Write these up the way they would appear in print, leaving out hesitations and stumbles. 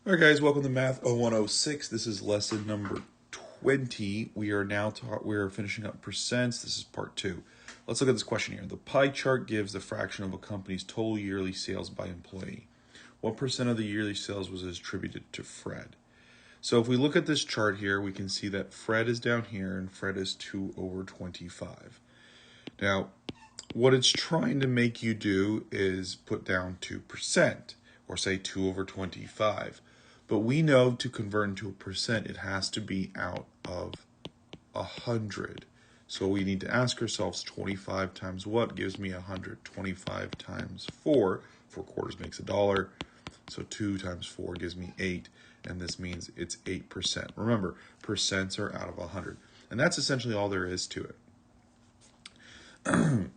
All right, guys, welcome to Math 0106. This is lesson number 20. We are finishing up percents. This is part 2. Let's look at this question here. The pie chart gives the fraction of a company's total yearly sales by employee. What percent of the yearly sales was attributed to Fred? So if we look at this chart here, we can see that Fred is down here and Fred is 2 over 25. Now, what it's trying to make you do is put down 2%, or say 2 over 25. But we know to convert into a percent, it has to be out of 100. So we need to ask ourselves, 25 times what gives me 100? 25 times 4. 4 quarters makes $1. So 2 times 4 gives me 8. And this means it's 8%. Remember, percents are out of 100. And that's essentially all there is to it.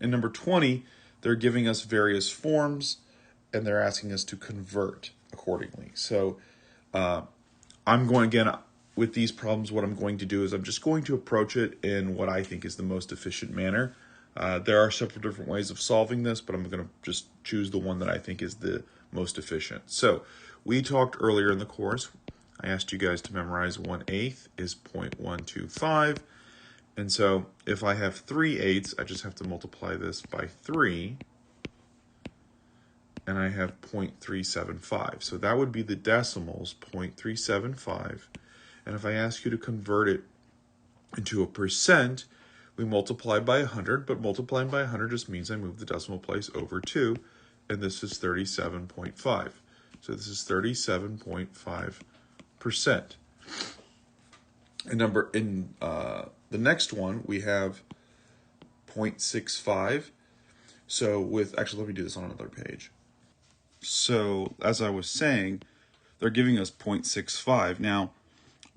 In number 20, they're giving us various forms, and they're asking us to convert accordingly. So I'm going, again, with these problems, what I'm going to do is I'm just going to approach it in what I think is the most efficient manner. There are several different ways of solving this, but I'm going to just choose the one that I think is the most efficient. So we talked earlier in the course, I asked you guys to memorize 1/8 is 0.125. And so if I have 3/8, I just have to multiply this by 3. And I have 0.375. So that would be the decimals, 0.375. And if I ask you to convert it into a percent, we multiply by 100, but multiplying by 100 just means I move the decimal place over 2, and this is 37.5. So this is 37.5%. And the next one, we have 0.65. So actually, let me do this on another page. So as I was saying, they're giving us 0.65. Now,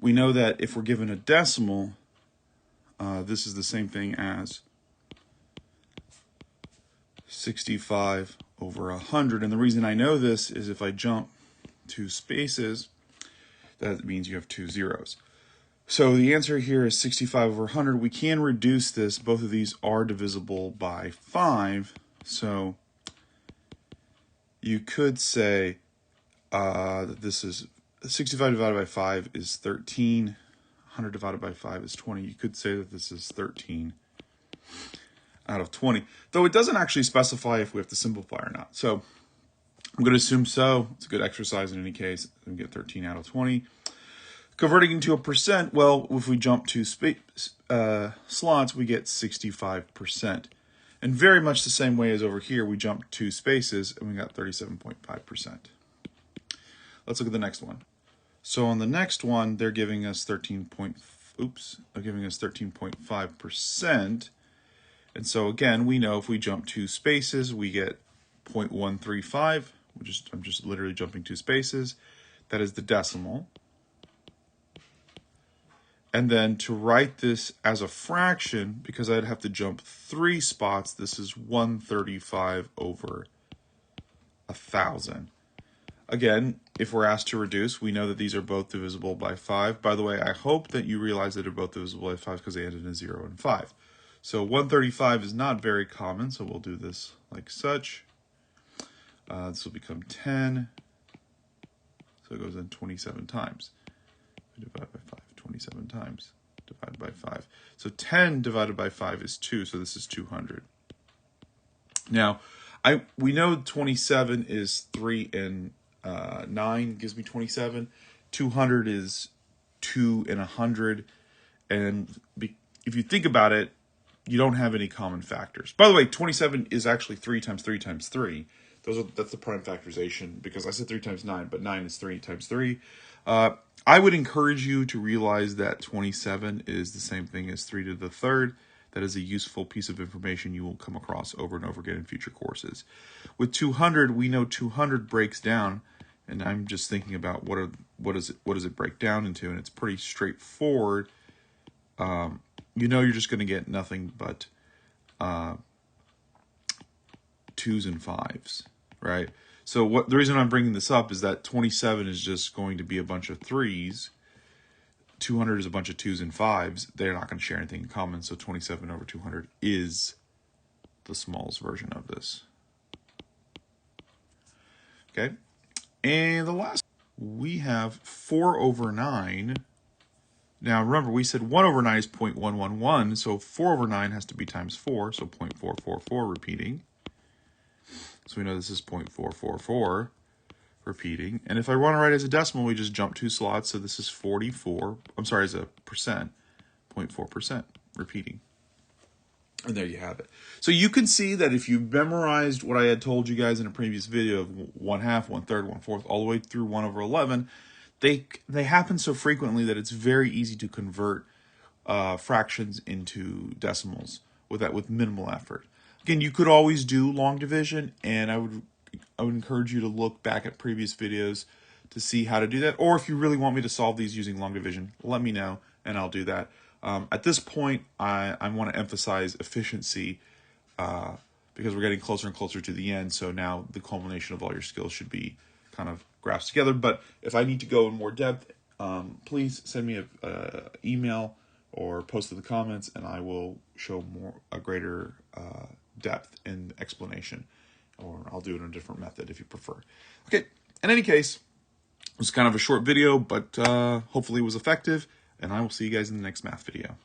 we know that if we're given a decimal, this is the same thing as 65 over 100. And the reason I know this is if I jump 2 spaces, that means you have 2 zeros. So the answer here is 65 over 100. We can reduce this. Both of these are divisible by 5. So you could say that this is 65 divided by 5 is 13. 100 divided by 5 is 20. You could say that this is 13 out of 20. Though it doesn't actually specify if we have to simplify or not. So I'm going to assume so. It's a good exercise in any case. We get 13 out of 20. Converting into a percent, well, if we jump 2 slots, we get 65%. And very much the same way as over here, we jumped 2 spaces and we got 37.5%. Let's look at the next one. So on the next one, they're giving us 13.5%. And so again, we know if we jump 2 spaces, we get 0.135. I'm just literally jumping 2 spaces. That is the decimal. And then to write this as a fraction, because I'd have to jump 3 spots, this is 135 over 1,000. Again, if we're asked to reduce, we know that these are both divisible by 5. By the way, I hope that you realize that they're both divisible by 5 because they end in a 0 and 5. So 135 is not very common, so we'll do this like such. This will become 10. So it goes in 27 times. Divide by 5. 27 times divided by 5. So 10 divided by 5 is 2, so this is 200. Now, we know 27 is 3 and 9 gives me 27. 200 is 2 and 100. And if you think about it, you don't have any common factors. By the way, 27 is actually 3 times 3 times 3. That's the prime factorization, because I said 3 times 9, but 9 is 3 times 3. I would encourage you to realize that 27 is the same thing as 3 to the third. That is a useful piece of information you will come across over and over again in future courses. With 200, we know 200 breaks down, and I'm just thinking about what does it break down into, and it's pretty straightforward. You know you're just going to get nothing but 2s and 5s, right? So the reason I'm bringing this up is that 27 is just going to be a bunch of 3s. 200 is a bunch of 2s and 5s. They're not going to share anything in common, so 27 over 200 is the smallest version of this. Okay, and the last we have 4 over 9. Now, remember, we said 1 over 9 is 0.111, so 4 over 9 has to be times 4, so 0.444 repeating. So we know this is 0.444 repeating. And if I want to write as a decimal, we just jump 2 slots, so this is 44, I'm sorry, as a percent, 0.4% repeating. And there you have it. So you can see that if you memorized what I had told you guys in a previous video of 1/2, 1/3, 1/4, all the way through 1 over 11, they happen so frequently that it's very easy to convert fractions into decimals with minimal effort. Again, you could always do long division, and I would encourage you to look back at previous videos to see how to do that. Or if you really want me to solve these using long division, let me know, and I'll do that. At this point, I want to emphasize efficiency because we're getting closer and closer to the end. So now the culmination of all your skills should be kind of grasped together. But if I need to go in more depth, please send me an email or post in the comments, and I will show a greater depth in explanation. Or I'll do it in a different method if you prefer. Okay, in any case, it was kind of a short video, but hopefully it was effective, and I will see you guys in the next math video.